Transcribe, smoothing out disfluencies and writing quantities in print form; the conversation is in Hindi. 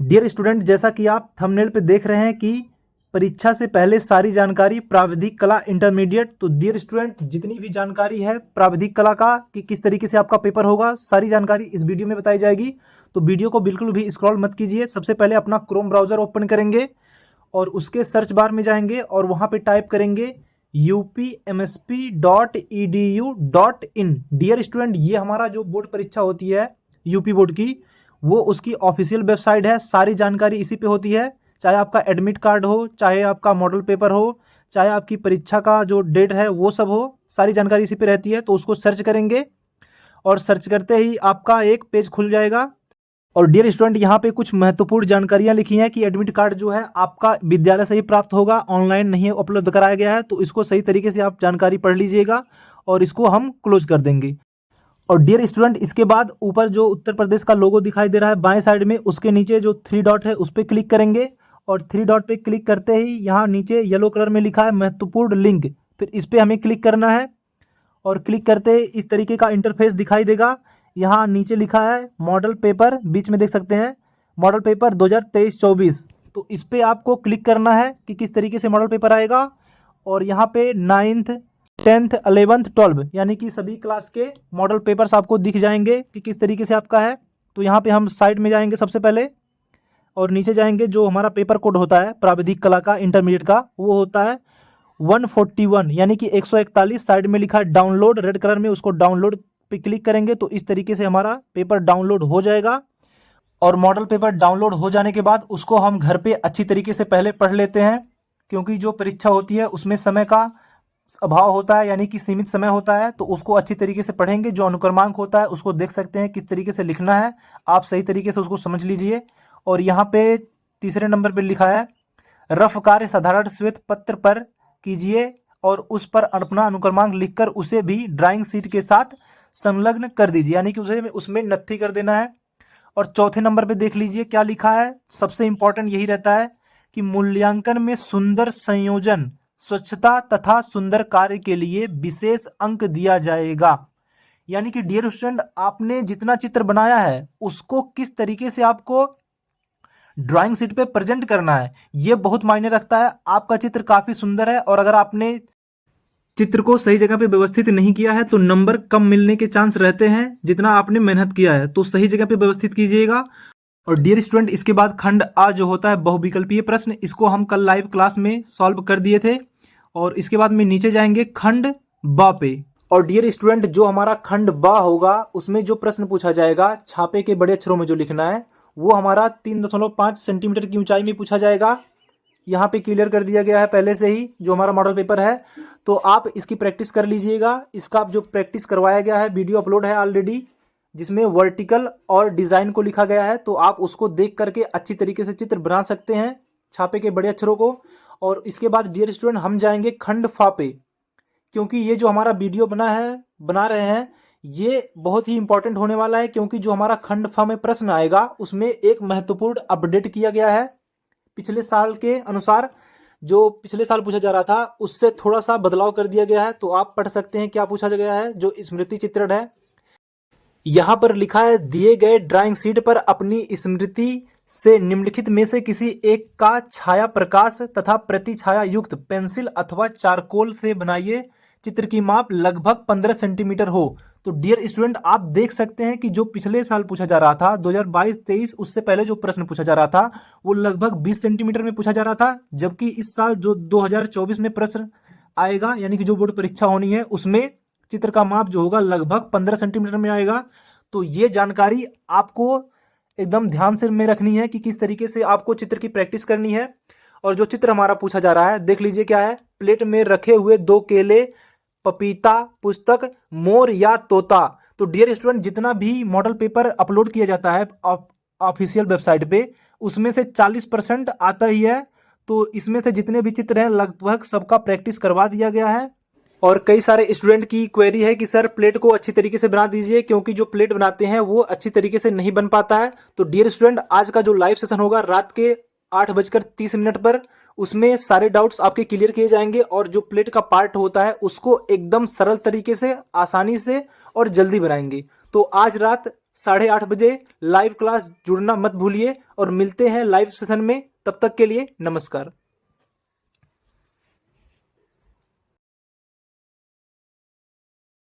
डियर स्टूडेंट, जैसा कि आप थंबनेल पे देख रहे हैं कि परीक्षा से पहले सारी जानकारी प्राविधिक कला इंटरमीडिएट। तो डियर स्टूडेंट, जितनी भी जानकारी है प्राविधिक कला का कि किस तरीके से आपका पेपर होगा, सारी जानकारी इस वीडियो में बताई जाएगी। तो वीडियो को बिल्कुल भी स्क्रॉल मत कीजिए। सबसे पहले अपना क्रोम ब्राउजर ओपन करेंगे और उसके सर्च बार में जाएंगे और वहाँ पे टाइप करेंगे upmsp.edu.in। डियर स्टूडेंट, ये हमारा जो बोर्ड परीक्षा होती है यूपी बोर्ड की, वो उसकी ऑफिशियल वेबसाइट है। सारी जानकारी इसी पे होती है, चाहे आपका एडमिट कार्ड हो, चाहे आपका मॉडल पेपर हो, चाहे आपकी परीक्षा का जो डेट है वो सब हो, सारी जानकारी इसी पे रहती है। तो उसको सर्च करेंगे और सर्च करते ही आपका एक पेज खुल जाएगा। और डियर स्टूडेंट, यहाँ पे कुछ महत्वपूर्ण जानकारियाँ लिखी हैं कि एडमिट कार्ड जो है आपका विद्यालय से ही प्राप्त होगा, ऑनलाइन नहीं उपलब्ध कराया गया है। तो इसको सही तरीके से आप जानकारी पढ़ लीजिएगा और इसको हम क्लोज कर देंगे। और डियर स्टूडेंट, इसके बाद ऊपर जो उत्तर प्रदेश का लोगो दिखाई दे रहा है बाएं साइड में, उसके नीचे जो 3 डॉट है उस पर क्लिक करेंगे और 3 डॉट पे क्लिक करते ही यहाँ नीचे येलो कलर में लिखा है महत्वपूर्ण लिंक, फिर इस पर हमें क्लिक करना है। और क्लिक करते ही इस तरीके का इंटरफेस दिखाई देगा। यहाँ नीचे लिखा है मॉडल पेपर, बीच में देख सकते हैं मॉडल पेपर 2023-24। तो इस पर आपको क्लिक करना है कि किस तरीके से मॉडल पेपर आएगा। और यहाँ पे 9th 10th 11th 12 यानी कि सभी क्लास के मॉडल पेपर्स आपको दिख जाएंगे कि किस तरीके से आपका है। तो यहाँ पे हम साइड में जाएंगे सबसे पहले और नीचे जाएंगे। जो हमारा पेपर कोड होता है प्राविधिक कला का इंटरमीडिएट का, वो होता है 141 यानी कि 141। साइड में लिखा है डाउनलोड रेड कलर में, उसको डाउनलोड पे क्लिक करेंगे तो इस तरीके से हमारा पेपर डाउनलोड हो जाएगा। और मॉडल पेपर डाउनलोड हो जाने के बाद उसको हम घर पे अच्छी तरीके से पहले पढ़ लेते हैं, क्योंकि जो परीक्षा होती है उसमें समय का अभाव होता है, यानी कि सीमित समय होता है। तो उसको अच्छी तरीके से पढ़ेंगे। जो अनुक्रमांक होता है उसको देख सकते हैं किस तरीके से लिखना है, आप सही तरीके से उसको समझ लीजिए। और यहाँ पे तीसरे नंबर पे लिखा है रफ कार्य साधारण श्वेत पत्र पर कीजिए और उस पर अपना अनुक्रमांक लिखकर उसे भी ड्राइंग शीट के साथ संलग्न कर दीजिए, यानी कि उसे उसमें नत्थी कर देना है। और चौथे नंबर पे देख लीजिए क्या लिखा है, सबसे इंपॉर्टेंट यही रहता है कि मूल्यांकन में सुंदर संयोजन, स्वच्छता तथा सुंदर कार्य के लिए विशेष अंक दिया जाएगा। यानी कि डियर स्टूडेंट, आपने जितना चित्र बनाया है उसको किस तरीके से आपको ड्राइंग शीट पे प्रेजेंट करना है, ये बहुत मायने रखता है। आपका चित्र काफी सुंदर है और अगर आपने चित्र को सही जगह पे व्यवस्थित नहीं किया है तो नंबर कम मिलने के चांस रहते हैं जितना आपने मेहनत किया है। तो सही जगह पे व्यवस्थित कीजिएगा। और डियर स्टूडेंट, इसके बाद खंड आ जो होता है बहुविकल्पीय प्रश्न, इसको हम कल लाइव क्लास में सॉल्व कर दिए थे। और इसके बाद में नीचे जाएंगे खंड बा पे। और डियर स्टूडेंट, जो हमारा खंड बा होगा उसमें जो प्रश्न पूछा जाएगा छापे के बड़े अक्षरों में जो लिखना है, वो हमारा 3.5 सेंटीमीटर की ऊंचाई में पूछा जाएगा। यहाँ पे क्लियर कर दिया गया है पहले से ही जो हमारा मॉडल पेपर है। तो आप इसकी प्रैक्टिस कर लीजिएगा। इसका जो प्रैक्टिस करवाया गया है वीडियो अपलोड है ऑलरेडी, जिसमें वर्टिकल और डिज़ाइन को लिखा गया है। तो आप उसको देख करके अच्छी तरीके से चित्र बना सकते हैं छापे के बड़े अक्षरों को। और इसके बाद डियर स्टूडेंट, हम जाएंगे खंड फा पे, क्योंकि ये जो हमारा वीडियो बना रहे हैं ये बहुत ही इंपॉर्टेंट होने वाला है। क्योंकि जो हमारा खंड फा में प्रश्न आएगा उसमें एक महत्वपूर्ण अपडेट किया गया है। पिछले साल के अनुसार जो पिछले साल पूछा जा रहा था उससे थोड़ा सा बदलाव कर दिया गया है। तो आप पढ़ सकते हैं क्या पूछा गया है। जो स्मृति चित्रण है, यहाँ पर लिखा है दिए गए ड्राइंग शीट पर अपनी स्मृति से निम्नलिखित में से किसी एक का छाया प्रकाश तथा प्रति छाया युक्त पेंसिल अथवा चारकोल से बनाइए। चित्र की माप लगभग 15 सेंटीमीटर हो। तो डियर स्टूडेंट, आप देख सकते हैं कि जो पिछले साल पूछा जा रहा था 2022-23, उससे पहले जो प्रश्न पूछा जा रहा था वो लगभग 20 सेंटीमीटर में पूछा जा रहा था। जबकि इस साल जो 2024 में प्रश्न आएगा, यानी कि जो बोर्ड परीक्षा होनी है, उसमें चित्र का माप जो होगा लगभग 15 सेंटीमीटर में आएगा। तो ये जानकारी आपको एकदम ध्यान से में रखनी है कि किस तरीके से आपको चित्र की प्रैक्टिस करनी है। और जो चित्र हमारा पूछा जा रहा है देख लीजिए क्या है। प्लेट में रखे हुए 2 केले, पपीता, पुस्तक, मोर या तोता। तो डियर स्टूडेंट, जितना भी मॉडल पेपर अपलोड किया जाता है ऑफिशियल वेबसाइट पे, उसमें से 40% आता ही है। तो इसमें से जितने भी चित्र हैं लगभग सबका प्रैक्टिस करवा दिया गया है। और कई सारे स्टूडेंट की क्वेरी है कि सर प्लेट को अच्छी तरीके से बना दीजिए, क्योंकि जो प्लेट बनाते हैं वो अच्छी तरीके से नहीं बन पाता है। तो डियर स्टूडेंट, आज का जो लाइव सेशन होगा रात के 8:30 पर, उसमें सारे डाउट्स आपके क्लियर किए जाएंगे। और जो प्लेट का पार्ट होता है उसको एकदम सरल तरीके से, आसानी से और जल्दी बनाएंगे। तो आज रात 8:30 बजे लाइव क्लास जुड़ना मत भूलिए और मिलते हैं लाइव सेशन में। तब तक के लिए नमस्कार।